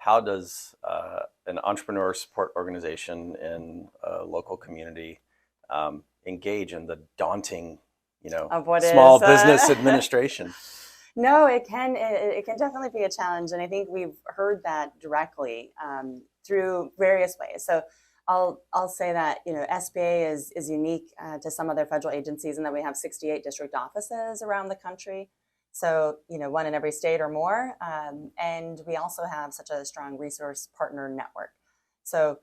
how does an entrepreneur support organization in a local community engage in the daunting, Of what small is business administration? No, it can definitely be a challenge, and I think we've heard that directly through various ways. So I'll say that SBA is unique to some other federal agencies in that we have 68 district offices around the country. So one in every state or more, and we also have such a strong resource partner network. So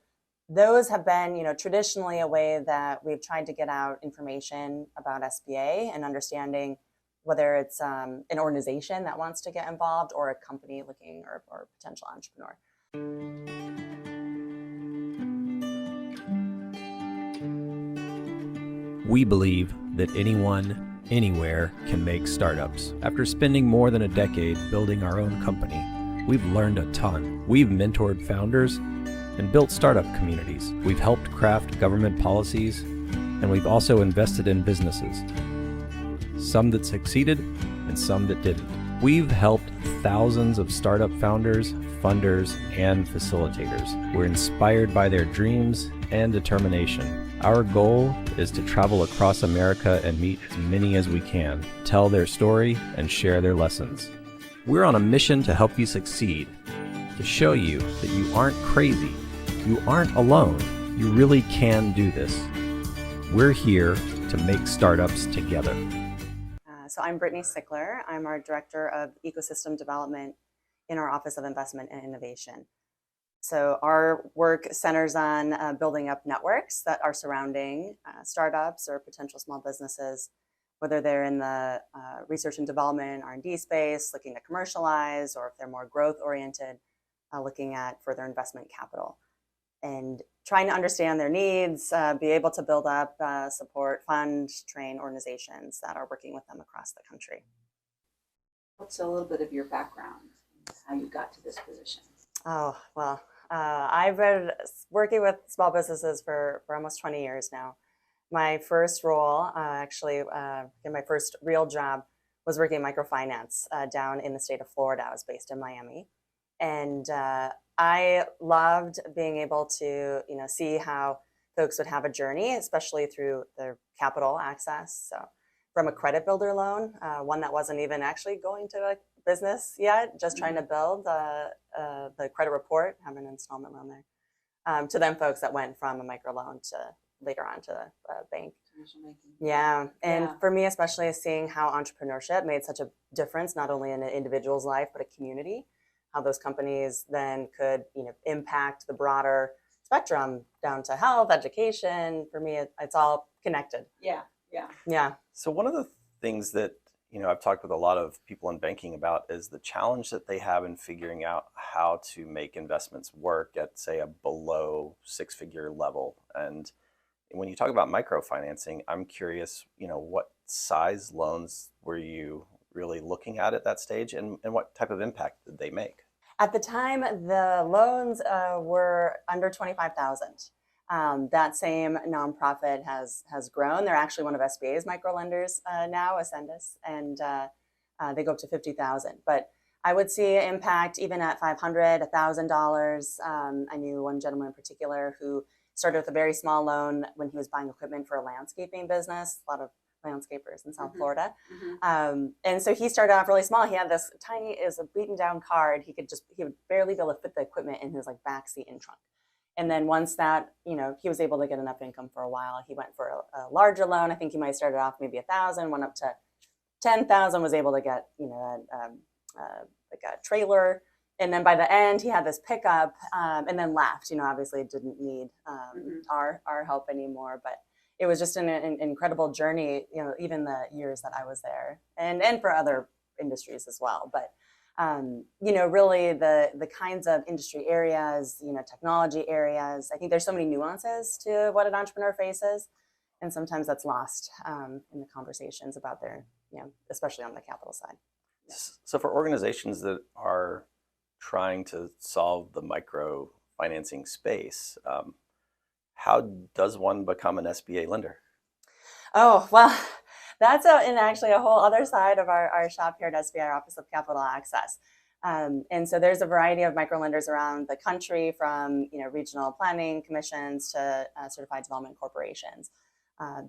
those have been traditionally a way that we've tried to get out information about SBA and understanding whether it's an organization that wants to get involved or a company looking or potential entrepreneur. We believe that anyone, anywhere can make startups. After spending more than a decade building our own company, we've learned a ton. We've mentored founders and built startup communities. We've helped craft government policies, and we've also invested in businesses. Some that succeeded and some that didn't. We've helped thousands of startup founders, funders, and facilitators. We're inspired by their dreams and determination. Our goal is to travel across America and meet as many as we can, tell their story, and share their lessons. We're on a mission to help you succeed, to show you that you aren't crazy, you aren't alone, you really can do this. We're here to make startups together. So I'm Brittany Sickler. I'm our Director of Ecosystem Development in our Office of Investment and Innovation. So our work centers on building up networks that are surrounding startups or potential small businesses, whether they're in the research and development, R&D space, looking to commercialize, or if they're more growth-oriented, looking at further investment capital. And trying to understand their needs, be able to build up, support, fund, train organizations that are working with them across the country. What's a little bit of your background, how you got to this position? Oh, well, I've been working with small businesses for almost 20 years now. My first role, in my first real job, was working in microfinance down in the state of Florida. I was based in Miami. And I loved being able to, see how folks would have a journey, especially through their capital access. So from a credit builder loan, one that wasn't even actually going to a business yet, just trying to build the credit report, have an installment loan there, to them folks that went from a microloan to later on to a bank. Yeah. And for me, especially seeing how entrepreneurship made such a difference, not only in an individual's life, but a community, how those companies then could, impact the broader spectrum down to health, education. For me, it's all connected. Yeah. So one of the things that I've talked with a lot of people in banking about is the challenge that they have in figuring out how to make investments work at, say, a below six-figure level. And when you talk about microfinancing, I'm curious, what size loans were you really looking at that stage, and what type of impact did they make? At the time, the loans were under $25,000. That same nonprofit has grown. They're actually one of SBA's microlenders now, Ascendus, and they go up to $50,000. But I would see impact even at $500, $1,000. I knew one gentleman in particular who started with a very small loan when he was buying equipment for a landscaping business. A lot of landscapers in South Florida. And so he started off really small. He had this tiny, it was a beaten down car, and he would barely be able to fit the equipment in his back seat and trunk. And then once that, he was able to get enough income for a while, he went for a larger loan. I think he might have started off maybe 1,000, went up to 10,000, was able to get, like a trailer. And then by the end, he had this pickup, and then left. Obviously didn't need our help anymore, but it was just an incredible journey, even the years that I was there, and for other industries as well. But, really the kinds of industry areas, technology areas, I think there's so many nuances to what an entrepreneur faces. And sometimes that's lost in the conversations about their, especially on the capital side. So for organizations that are trying to solve the microfinancing space, how does one become an SBA lender? Oh, well, that's actually a whole other side of our shop here at SBA, our Office of Capital Access. And so there's a variety of microlenders around the country, from regional planning commissions to certified development corporations.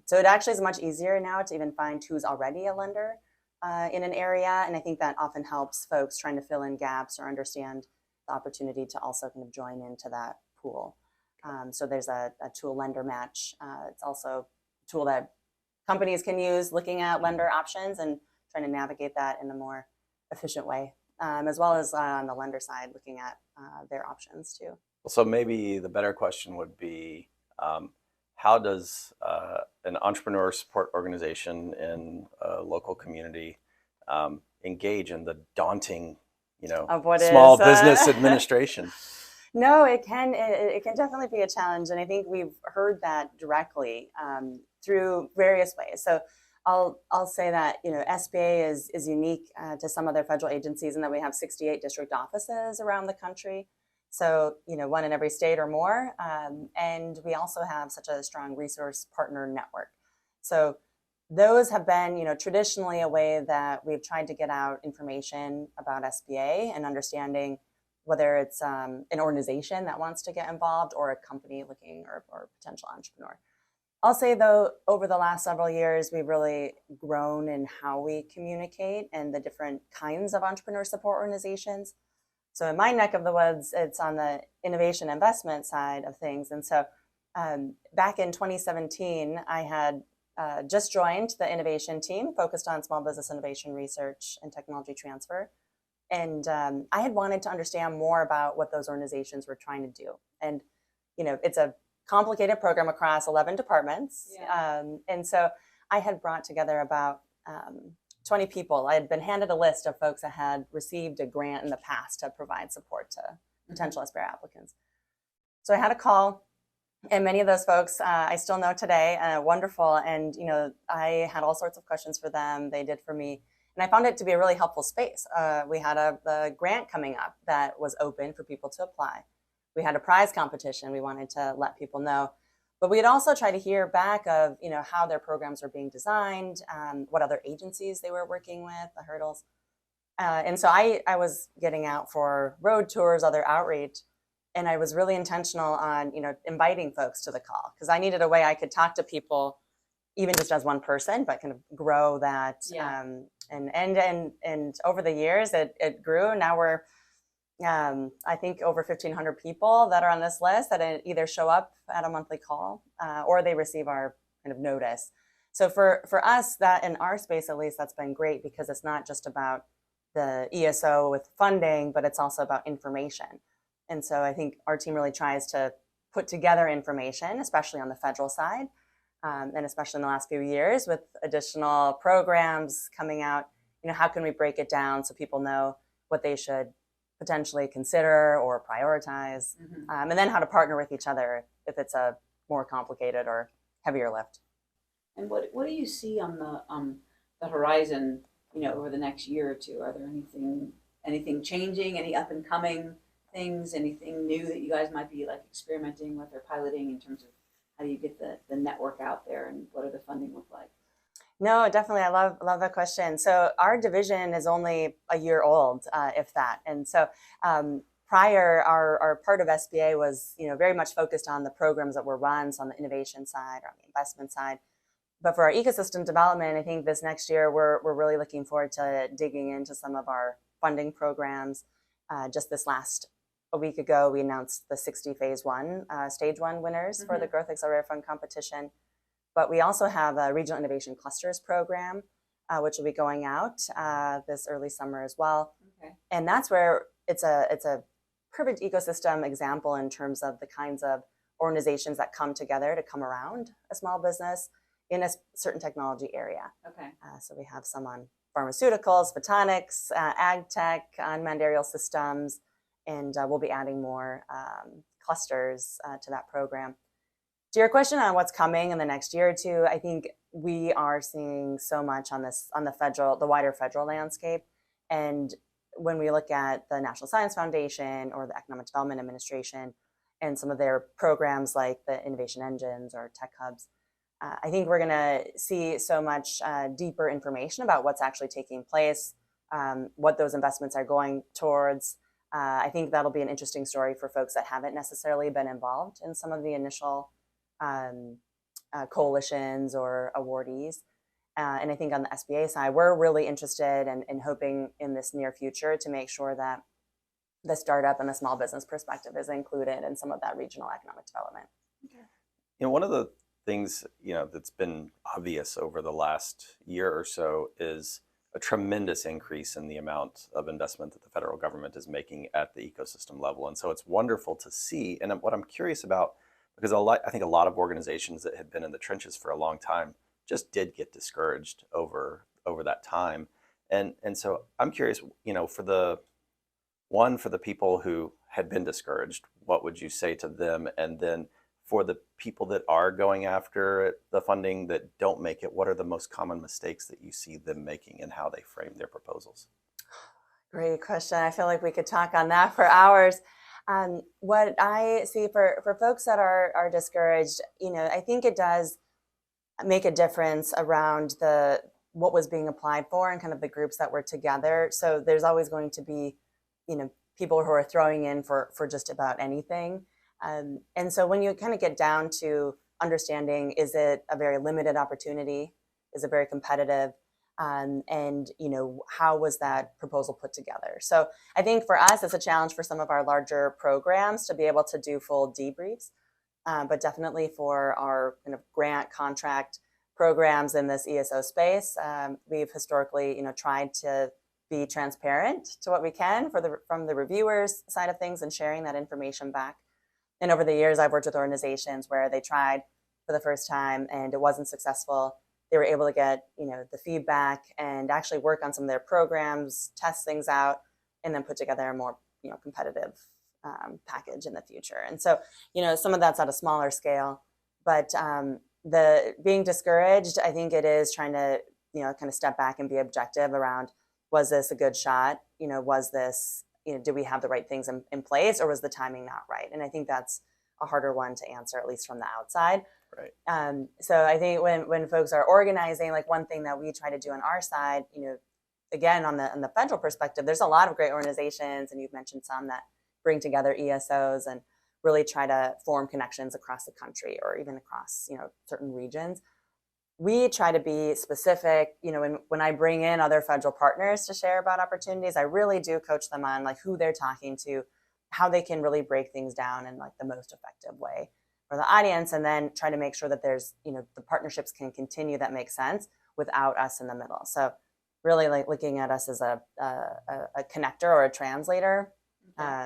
So it actually is much easier now to even find who's already a lender in an area, and I think that often helps folks trying to fill in gaps or understand the opportunity to also kind of join into that pool. So there's a tool, Lender Match. It's also a tool that companies can use looking at lender options and trying to navigate that in a more efficient way, as well as on the lender side, looking at their options too. So maybe the better question would be, how does an entrepreneur support organization in a local community engage in the daunting, small business administration? No, it can definitely be a challenge, and I think we've heard that directly through various ways. So I'll say that SBA is unique to some other federal agencies in that we have 68 district offices around the country. So one in every state or more, and we also have such a strong resource partner network. So those have been traditionally a way that we've tried to get out information about SBA and understanding whether it's an organization that wants to get involved or a company looking or potential entrepreneur. I'll say, though, over the last several years, we've really grown in how we communicate and the different kinds of entrepreneur support organizations. So in my neck of the woods, it's on the innovation investment side of things. And so back in 2017, I had just joined the innovation team focused on small business innovation research and technology transfer. And I had wanted to understand more about what those organizations were trying to do. And, it's a complicated program across 11 departments. Yeah. And so I had brought together about 20 people. I had been handed a list of folks that had received a grant in the past to provide support to potential SBA applicants. So I had a call, and many of those folks I still know today, wonderful. And, I had all sorts of questions for them. They did for me. And I found it to be a really helpful space. We had a grant coming up that was open for people to apply. We had a prize competition we wanted to let people know. But we'd also try to hear back of, how their programs were being designed, what other agencies they were working with, the hurdles. And so I was getting out for road tours, other outreach, and I was really intentional on, inviting folks to the call, because I needed a way I could talk to people, even just as one person, but kind of grow that. Yeah. And over the years, it grew. Now we're, I think, over 1,500 people that are on this list that either show up at a monthly call or they receive our kind of notice. So for us, that in our space, at least, that's been great, because it's not just about the ESO with funding, but it's also about information. And so I think our team really tries to put together information, especially on the federal side, and especially in the last few years with additional programs coming out. How can we break it down so people know what they should potentially consider or prioritize, and then how to partner with each other if it's a more complicated or heavier lift. And what do you see on the horizon, over the next year or two? Are there anything changing, any up and coming things, anything new that you guys might be experimenting with or piloting in terms of how do you get the network out there, and what do the funding look like? No, definitely. I love that question. So our division is only a year old, if that. And so prior, our part of SBA was, very much focused on the programs that were run, so on the innovation side or on the investment side. But for our ecosystem development, I think this next year we're really looking forward to digging into some of our funding programs. Just a week ago, we announced the 60 Phase 1, Stage 1 winners for the Growth Accelerator Fund competition. But we also have a Regional Innovation Clusters program, which will be going out this early summer as well. Okay. And that's where it's a perfect ecosystem example in terms of the kinds of organizations that come together to come around a small business in a certain technology area. Okay. So we have some on pharmaceuticals, photonics, ag tech, unmanned aerial systems, and we'll be adding more clusters to that program. To your question on what's coming in the next year or two, I think we are seeing so much on the wider federal landscape. And when we look at the National Science Foundation or the Economic Development Administration and some of their programs like the Innovation Engines or Tech Hubs, I think we're going to see so much deeper information about what's actually taking place what those investments are going towards. I think that'll be an interesting story for folks that haven't necessarily been involved in some of the initial coalitions or awardees. And I think on the SBA side, we're really interested in hoping in this near future to make sure that the startup and the small business perspective is included in some of that regional economic development. One of the things, that's been obvious over the last year or so is a tremendous increase in the amount of investment that the federal government is making at the ecosystem level. And so it's wonderful to see. And what I'm curious about, because I think a lot of organizations that had been in the trenches for a long time just did get discouraged over that time. And so I'm curious, for the people who had been discouraged, what would you say to them? And then for the people that are going after the funding that don't make it, what are the most common mistakes that you see them making and how they frame their proposals? Great question. I feel like we could talk on that for hours. What I see for folks that are discouraged, I think it does make a difference around what was being applied for and kind of the groups that were together. So there's always going to be, people who are throwing in for just about anything. And so when you kind of get down to understanding, is it a very limited opportunity? Is it very competitive? And how was that proposal put together? So I think for us, it's a challenge for some of our larger programs to be able to do full debriefs. But definitely for our kind of grant contract programs in this ESO space, we've historically, tried to be transparent to what we can from the reviewers' side of things and sharing that information back. And over the years, I've worked with organizations where they tried for the first time and it wasn't successful. They were able to get, the feedback and actually work on some of their programs, test things out, and then put together a more, competitive package in the future. And so, some of that's at a smaller scale, but the being discouraged, I think it is trying to, kind of step back and be objective around, was this a good shot? Was this, do we have the right things in place, or was the timing not right? And I think that's a harder one to answer, at least from the outside. Right. So I think when folks are organizing, like one thing that we try to do on our side, again, on the federal perspective, there's a lot of great organizations, and you've mentioned some that bring together ESOs and really try to form connections across the country or even across, certain regions. We try to be specific, when I bring in other federal partners to share about opportunities, I really do coach them on like who they're talking to, how they can really break things down in like the most effective way for the audience, and then try to make sure that there's, the partnerships can continue that make sense without us in the middle. So really like looking at us as a connector or a translator.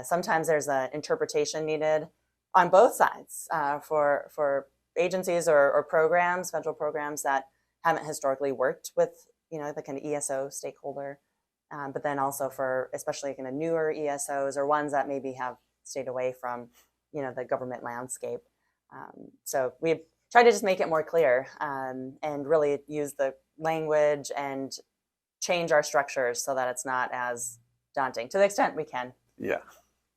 Sometimes there's an interpretation needed on both sides for agencies or programs, federal programs that haven't historically worked with, the kind of ESO stakeholder, but then also for especially kind of newer ESOs or ones that maybe have stayed away from, the government landscape. So we try to just make it more clear and really use the language and change our structures so that it's not as daunting to the extent we can. Yeah.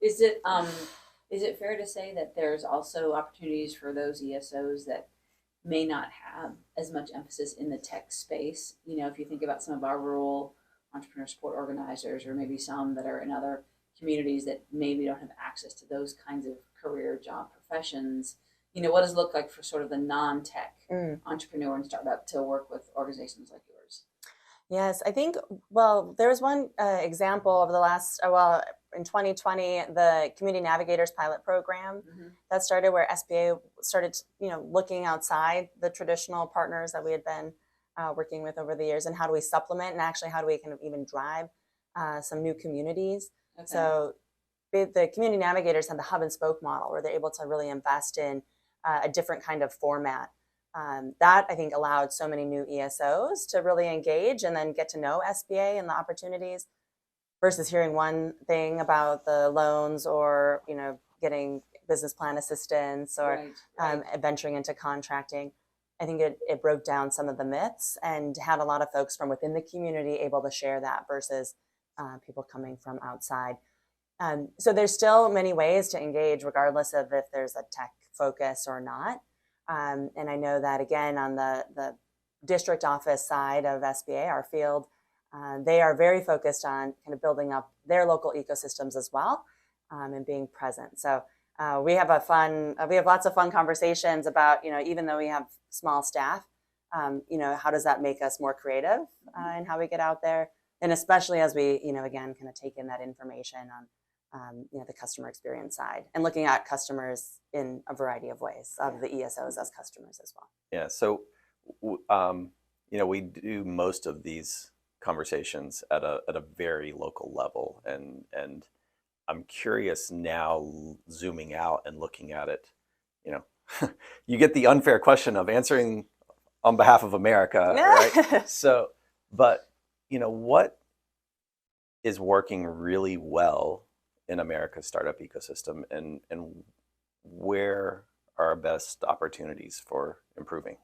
Is it fair to say that there's also opportunities for those ESOs that may not have as much emphasis in the tech space? If you think about some of our rural entrepreneur support organizers, or maybe some that are in other communities that maybe don't have access to those kinds of career job professions, what does it look like for sort of the non-tech entrepreneur and startup to work with organizations like yours? Yes, I think, there was one example of the last, in 2020, the Community Navigators pilot program that started, where SBA started, looking outside the traditional partners that we had been working with over the years, and how do we supplement, and actually how do we kind of even drive some new communities. Okay. So the Community Navigators had the hub and spoke model, where they're able to really invest in a different kind of format. That I think allowed so many new ESOs to really engage and then get to know SBA and the opportunities, versus hearing one thing about the loans or, getting business plan assistance or venturing into contracting. I think it broke down some of the myths and had a lot of folks from within the community able to share that versus people coming from outside. So there's still many ways to engage, regardless of if there's a tech focus or not. And I know that, again, on the district office side of SBA, our field, they are very focused on kind of building up their local ecosystems as well, and being present. So we have lots of fun conversations about, even though we have small staff, how does that make us more creative in how we get out there? And especially as we, again, kind of take in that information on, the customer experience side and looking at customers in a variety of ways of the ESOs as customers as well. Yeah. So, we do most of these conversations at a very local level, and I'm curious now, zooming out and looking at it, you get the unfair question of answering on behalf of America, right? So, but what is working really well in America's startup ecosystem, and where are our best opportunities for improving?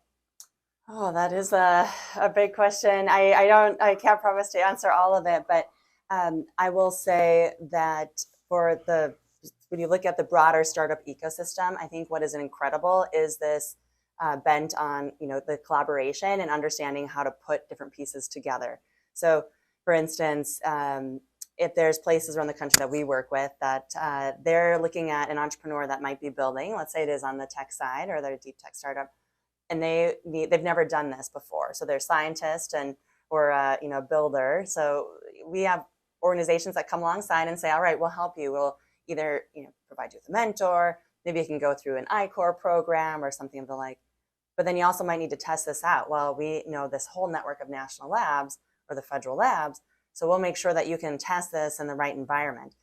Oh, that is a big question. I can't promise to answer all of it, but I will say that when you look at the broader startup ecosystem, I think what is incredible is this bent on the collaboration and understanding how to put different pieces together. So, for instance, if there's places around the country that we work with that they're looking at an entrepreneur that might be building, let's say it is on the tech side or they're a deep tech startup, and they've never done this before. So they're scientists or a builder. So we have organizations that come alongside and say, all right, we'll help you. We'll either provide you with a mentor, maybe you can go through an I-Corps program or something of the like. But then you also might need to test this out. Well, we know this whole network of national labs or the federal labs, so we'll make sure that you can test this in the right environment.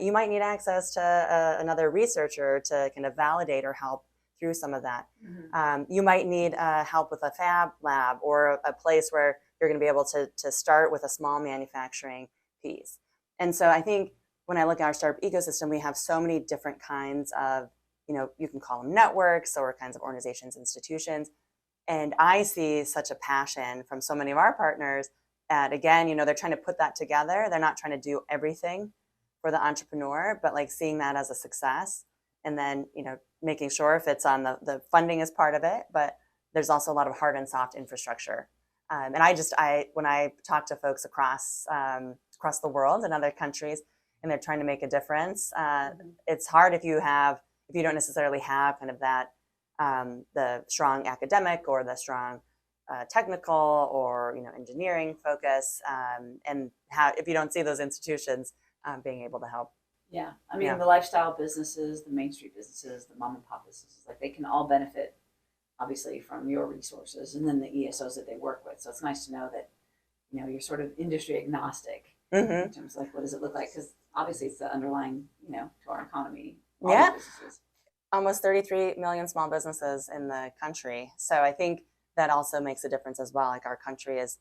You might need access to another researcher to kind of validate or help through some of that. Mm-hmm. You might need help with a fab lab or a place where you're going to be able to start with a small manufacturing piece. And so I think when I look at our startup ecosystem, we have so many different kinds of, you can call them networks or kinds of organizations, institutions. And I see such a passion from so many of our partners at, again, they're trying to put that together. They're not trying to do everything for the entrepreneur, but like seeing that as a success. And then, making sure if it's on the funding is part of it, but there's also a lot of hard and soft infrastructure. And when I talk to folks across the world in other countries, and they're trying to make a difference, it's hard if you don't necessarily have kind of that the strong academic or the strong technical or engineering focus, and if you don't see those institutions being able to help. Yeah, I mean, the lifestyle businesses, the Main Street businesses, the mom and pop businesses, like they can all benefit, obviously, from your resources, and then the ESOs that they work with. So it's nice to know that, you're sort of industry agnostic in terms of like, what does it look like? Because obviously it's the underlying, to our economy. Yeah, almost 33 million small businesses in the country. So I think that also makes a difference as well. Like our country is,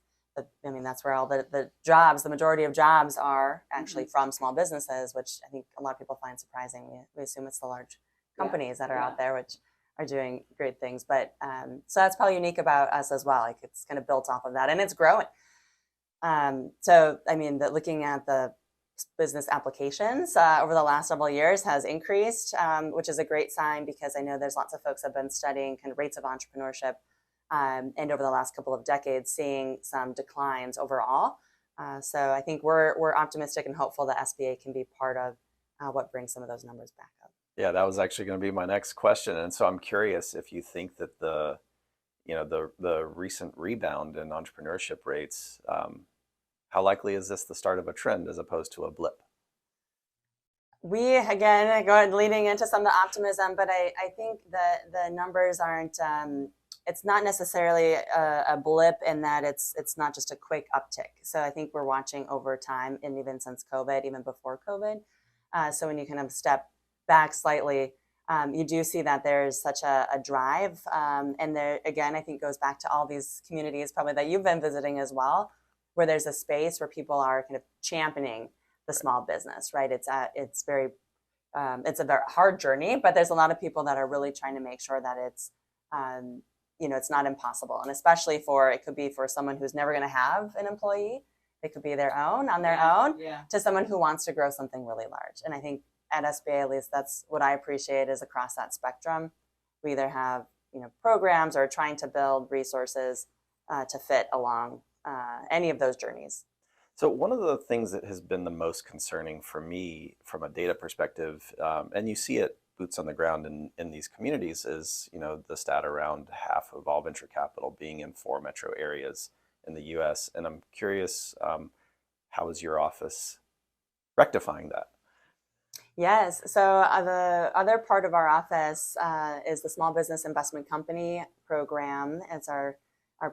that's where all the jobs, the majority of jobs are actually from small businesses, which I think a lot of people find surprising. We assume it's the large companies that are out there, which are doing great things. But so that's probably unique about us as well. Like it's kind of built off of that, and it's growing. Looking at the business applications over the last several years has increased, which is a great sign because I know there's lots of folks that have been studying kind of rates of entrepreneurship. And over the last couple of decades, seeing some declines overall. So I think we're optimistic and hopeful that SBA can be part of what brings some of those numbers back up. Yeah, that was actually going to be my next question, and so I'm curious if you think that the recent rebound in entrepreneurship rates, how likely is this the start of a trend as opposed to a blip? We again go leading into some of the optimism, but I think the numbers aren't. It's not necessarily a blip in that it's not just a quick uptick. So I think we're watching over time, and even since COVID, even before COVID. So when you kind of step back slightly, you do see that there's such a drive. And there, again, I think goes back to all these communities probably that you've been visiting as well, where there's a space where people are kind of championing the small business, right? It's a very hard journey, but there's a lot of people that are really trying to make sure that it's it's not impossible. And especially it could be for someone who's never going to have an employee. It could be on their own, to someone who wants to grow something really large. And I think at SBA, at least, that's what I appreciate is across that spectrum. We either have, programs or trying to build resources to fit along any of those journeys. So one of the things that has been the most concerning for me from a data perspective, and you see it boots on the ground in these communities, is the stat around half of all venture capital being in 4 metro areas in the U.S. And I'm curious, how is your office rectifying that? Yes. So the other part of our office is the Small Business Investment Company program. It's our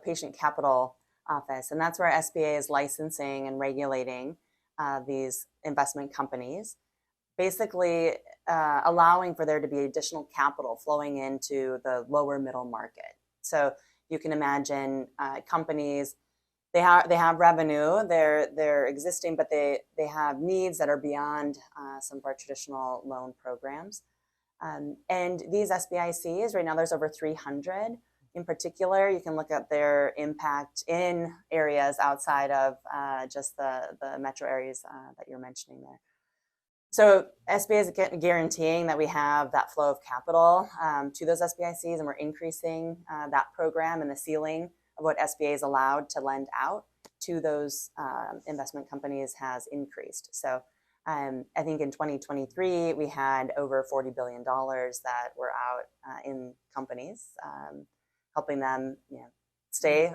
patient capital office, and that's where SBA is licensing and regulating these investment companies, basically allowing for there to be additional capital flowing into the lower middle market. So you can imagine companies. They have revenue, they're existing, but they have needs that are beyond some of our traditional loan programs. And these SBICs, right now there's over 300. In particular, you can look at their impact in areas outside of just the metro areas that you're mentioning there. So SBA is guaranteeing that we have that flow of capital to those SBICs, and we're increasing that program, and the ceiling of what SBA is allowed to lend out to those investment companies has increased. So I think in 2023, we had over $40 billion that were out in companies, helping them stay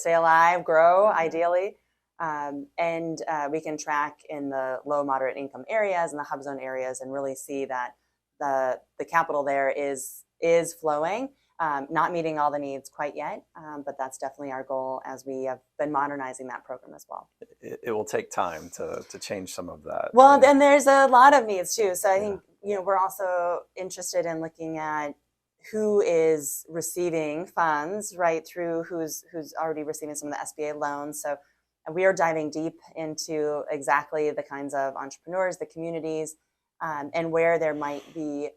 alive, grow ideally. And we can track in the low moderate income areas and the hub zone areas and really see that the capital there is flowing. Not meeting all the needs quite yet, but that's definitely our goal as we have been modernizing that program as well. It will take time to change some of that. Well, and there's a lot of needs too. So I think we're also interested in looking at who is receiving funds, right, through who's already receiving some of the SBA loans. So we are diving deep into exactly the kinds of entrepreneurs, the communities, and where there might be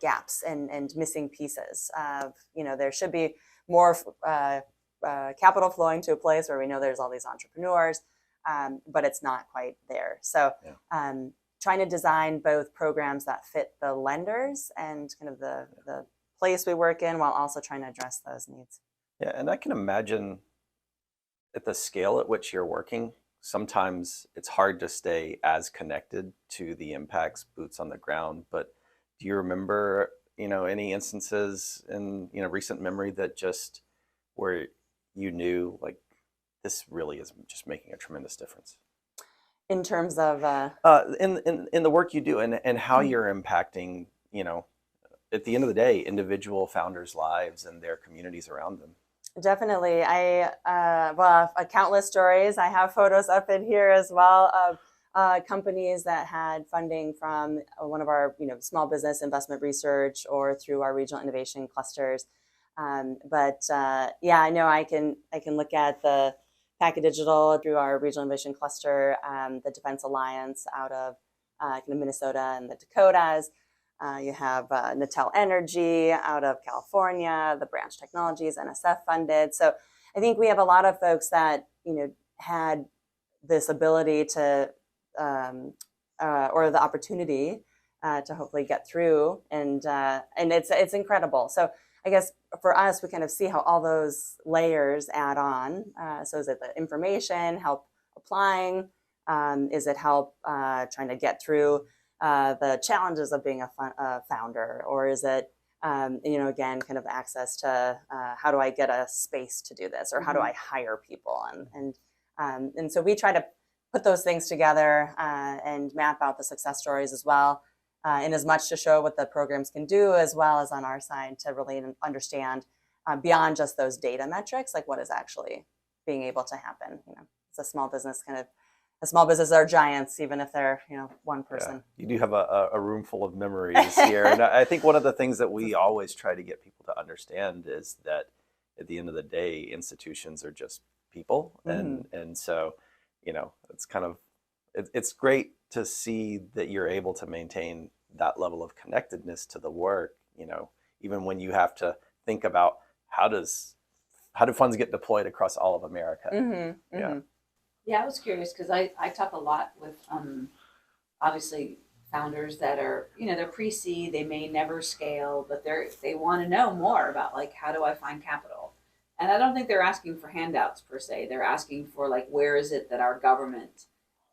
gaps and missing pieces of, there should be more capital flowing to a place where we know there's all these entrepreneurs, but it's not quite there. So trying to design both programs that fit the lenders and kind of the place we work in while also trying to address those needs. Yeah, and I can imagine at the scale at which you're working, sometimes it's hard to stay as connected to the impacts, boots on the ground. But do you remember, any instances in, recent memory that just where you knew like this really is just making a tremendous difference? In terms of in the work you do and how you're impacting, at the end of the day, individual founders' lives and their communities around them. Definitely. Countless stories. I have photos up in here as well of companies that had funding from one of our, small business investment research or through our regional innovation clusters. I know I can look at the Packet Digital through our regional innovation cluster, the Defense Alliance out of Minnesota and the Dakotas. You have Natel Energy out of California, the Branch Technologies, NSF funded. So I think we have a lot of folks that, had this ability to, or the opportunity to hopefully get through. And it's incredible. So I guess for us, we kind of see how all those layers add on. So is it the information, help applying? Is it help trying to get through the challenges of being a founder, or is it, again, kind of access to how do I get a space to do this, or how do I hire people, and so we try to put those things together and map out the success stories as well, in as much to show what the programs can do, as well as on our side to really understand beyond just those data metrics, like what is actually being able to happen. It's a small business kind of. Small businesses are giants, even if they're, one person. Yeah. You do have a room full of memories here. And I think one of the things that we always try to get people to understand is that at the end of the day, institutions are just people. And so, it's kind of, it's great to see that you're able to maintain that level of connectedness to the work, even when you have to think about how do funds get deployed across all of America. Yeah, I was curious because I talk a lot with obviously founders that are, they're pre-seed, they may never scale, but they want to know more about like, how do I find capital? And I don't think they're asking for handouts per se. They're asking for like, where is it that our government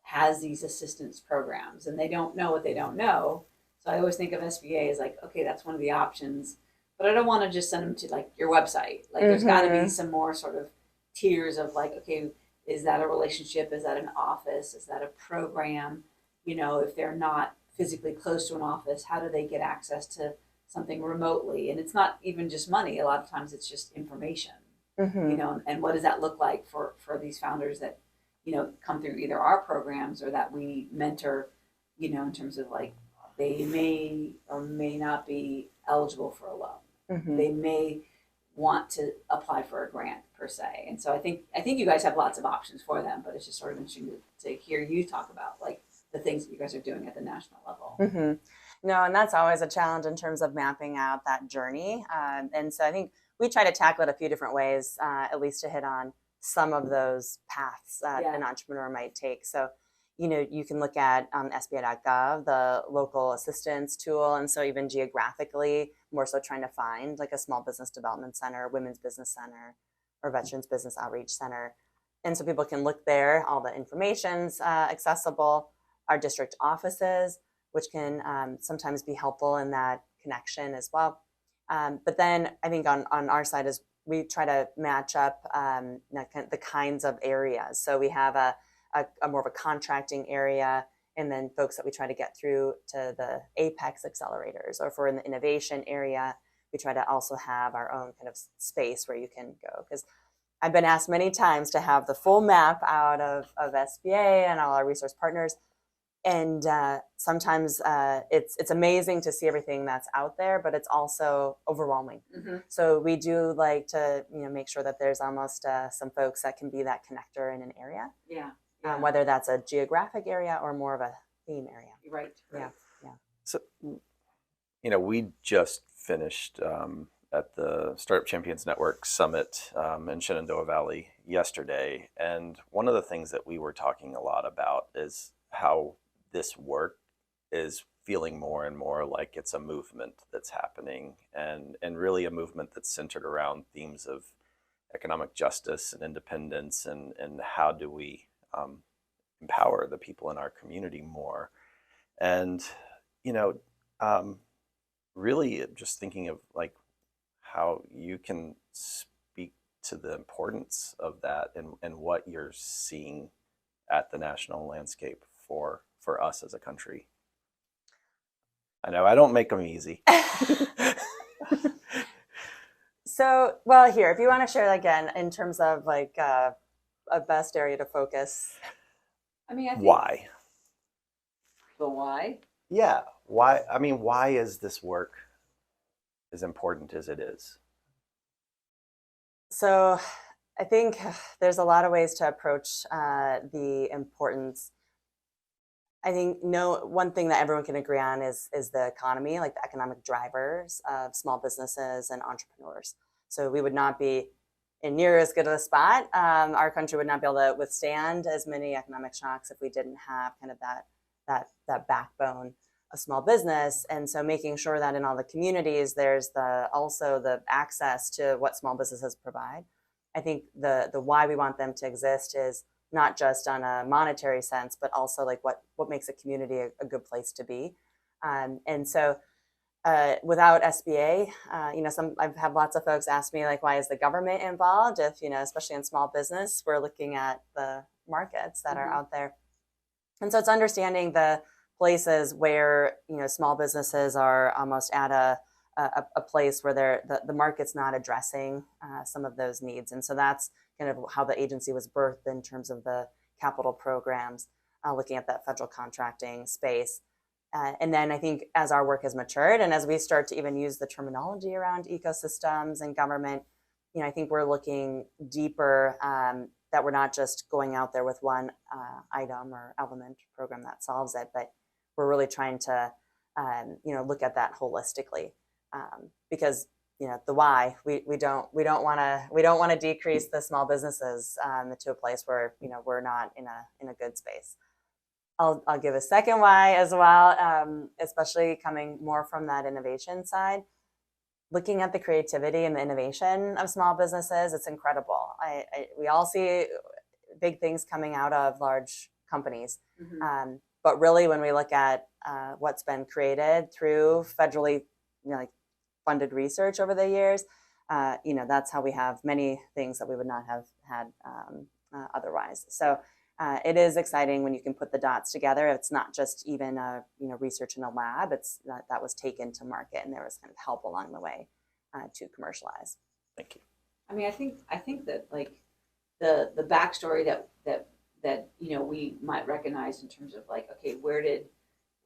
has these assistance programs, and they don't know what they don't know. So I always think of SBA as like, okay, that's one of the options, but I don't want to just send them to like your website. Like there's got to be some more sort of tiers of like, okay, is that a relationship? Is that an office? Is that a program? You know, if they're not physically close to an office, how do they get access to something remotely? And it's not even just money. A lot of times it's just information, you know, and what does that look like for these founders that, you know, come through either our programs or that we mentor, you know, in terms of like, they may or may not be eligible for a loan. They may want to apply for a grant per se. And so I think you guys have lots of options for them, but it's just sort of interesting to hear you talk about like the things that you guys are doing at the national level. No, and that's always a challenge in terms of mapping out that journey. And so I think we try to tackle it a few different ways, at least to hit on some of those paths that an entrepreneur might take. So, you know, you can look at SBA.gov, the local assistance tool. And so even geographically, more so trying to find like a small business development center, women's business center, or veterans business outreach center. And so people can look there, all the information's accessible. Our district offices, which can sometimes be helpful in that connection as well. But then I think on our side is we try to match up the kinds of areas. So we have a more of a contracting area, and then folks that we try to get through to the Apex accelerators, or if we're in the innovation area, we try to also have our own kind of space where you can go. Because I've been asked many times to have the full map out of SBA and all our resource partners. And sometimes it's amazing to see everything that's out there, but it's also overwhelming. So we do like to make sure that there's almost some folks that can be that connector in an area. Whether that's a geographic area or more of a theme area. Right. Yeah. So, we just finished at the Startup Champions Network Summit in Shenandoah Valley yesterday, and one of the things that we were talking a lot about is how this work is feeling more and more like it's a movement that's happening, and really a movement that's centered around themes of economic justice and independence, and how do we empower the people in our community more. And really just thinking of like how you can speak to the importance of that and what you're seeing at the national landscape for us as a country. I know I don't make them easy. So, well, here, if you want to share again in terms of like a best area to focus. I mean, I think why? The why? Yeah. Why? I mean, why is this work as important as it is? So I think there's a lot of ways to approach the importance. I think one thing that everyone can agree on is the economy, like the economic drivers of small businesses and entrepreneurs. So we would not be in near as good of a spot. Our country would not be able to withstand as many economic shocks if we didn't have kind of that backbone of small business. And so making sure that in all the communities, there's also the access to what small businesses provide. I think the why we want them to exist is not just on a monetary sense, but also like what makes a community a good place to be. And so without SBA, I've had lots of folks ask me like, why is the government involved? If, especially in small business, we're looking at the markets that are out there. And so it's understanding the places where, small businesses are almost at a place where the market's not addressing some of those needs. And so that's kind of how the agency was birthed in terms of the capital programs, looking at that federal contracting space. And then I think as our work has matured and as we start to even use the terminology around ecosystems and government, I think we're looking deeper, that we're not just going out there with one item or element program that solves it, but we're really trying to, look at that holistically, because the why we don't want to decrease the small businesses to a place where we're not in a good space. I'll give a second why as well, especially coming more from that innovation side. looking at the creativity and the innovation of small businesses, it's incredible. We all see big things coming out of large companies. But really, when we look at what's been created through federally like funded research over the years, that's how we have many things that we would not have had otherwise. So it is exciting when you can put the dots together. It's not just even research in a lab. It's that was taken to market, and there was kind of help along the way to commercialize. Thank you. I mean, I think that like the backstory that we might recognize in terms of like, okay, where did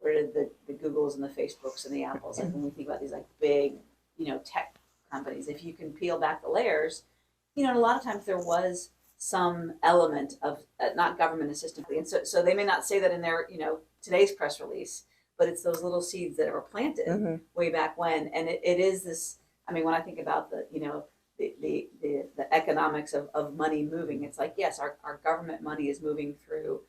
the Googles and the Facebooks and the Apples, like when we think about these like big tech companies, if you can peel back the layers, a lot of times there was some element of not government assistance, and so they may not say that in their today's press release, but it's those little seeds that were planted way back when, and it is this. I mean, when I think about the economics of money moving, it's like, yes, our government money is moving through,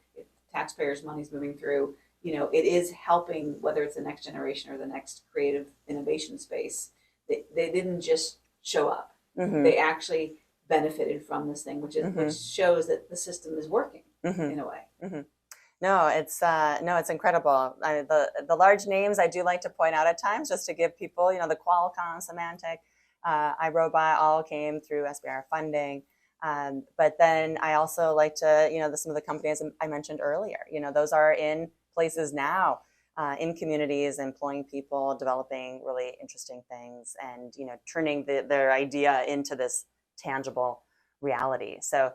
taxpayers' money is moving through. It is helping, whether it's the next generation or the next creative innovation space. They didn't just show up. They actually benefited from this thing, which shows that the system is working in a way. No, it's incredible. The large names I do like to point out at times, just to give people, the Qualcomm, Symantec, iRobot all came through SBA funding. But then I also like to, some of the companies I mentioned earlier, those are in places now, in communities, employing people, developing really interesting things, and, turning their idea into this tangible reality. So,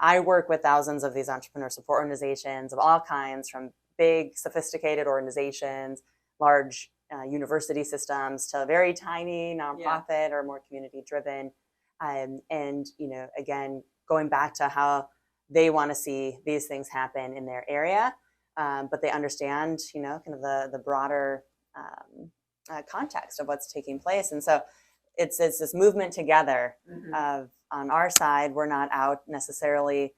I work with thousands of these entrepreneur support organizations of all kinds, from big, sophisticated organizations, large university systems, to very tiny nonprofit or more community-driven. And again, going back to how they want to see these things happen in their area, but they understand, kind of the broader context of what's taking place. And so it's this movement together of, on our side, we're not out necessarily,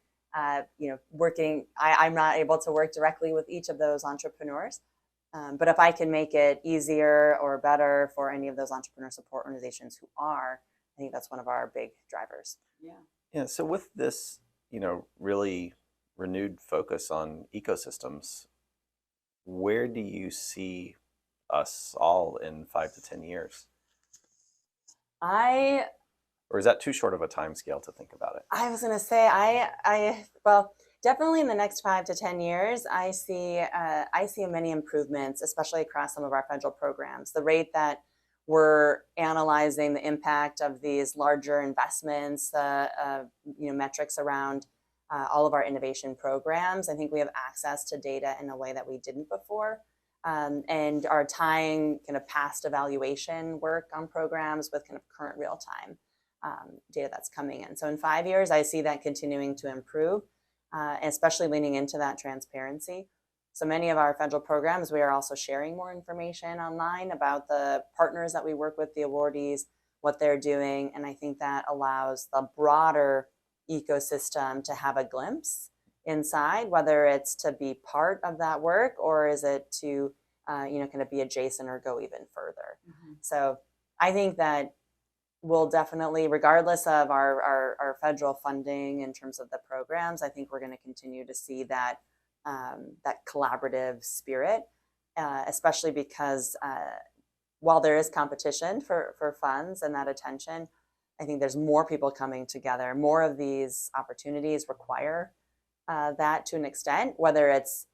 working. I'm not able to work directly with each of those entrepreneurs. But if I can make it easier or better for any of those entrepreneur support organizations who are, I think that's one of our big drivers. Yeah. So with this, really renewed focus on ecosystems, where do you see us all in 5 to 10 years? Or is that too short of a time scale to think about it? I was going to say, well, definitely in the next 5 to 10 years, I see many improvements, especially across some of our federal programs. The rate that we're analyzing the impact of these larger investments, metrics around all of our innovation programs. I think we have access to data in a way that we didn't before, and are tying kind of past evaluation work on programs with kind of current real-time data that's coming in. So in 5 years, I see that continuing to improve, especially leaning into that transparency. So many of our federal programs, we are also sharing more information online about the partners that we work with, the awardees, what they're doing. And I think that allows the broader ecosystem to have a glimpse inside, whether it's to be part of that work, or is it to, kind of be adjacent or go even further. So I think that we'll definitely, regardless of our federal funding in terms of the programs, I think we're going to continue to see that collaborative spirit, especially because while there is competition for funds and that attention, I think there's more people coming together. More of these opportunities require that to an extent, whether it's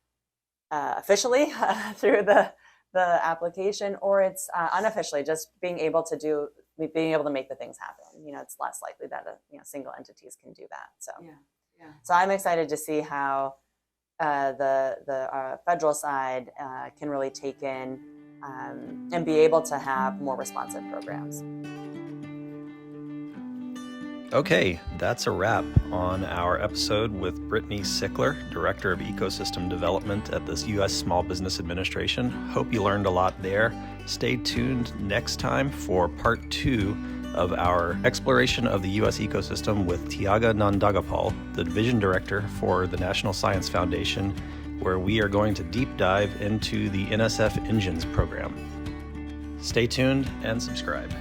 officially through the application, or it's unofficially, just being able to make the things happen. It's less likely that single entities can do that. So So I'm excited to see how the federal side can really take in and be able to have more responsive programs. Okay, that's a wrap on our episode with Brittany Sickler, Director of Ecosystem Development at the U.S. Small Business Administration. Hope you learned a lot there. Stay tuned next time for part 2 of our exploration of the U.S. ecosystem with Tiaga Nandagapal, the Division Director for the National Science Foundation, where we are going to deep dive into the NSF Engines program. Stay tuned and subscribe.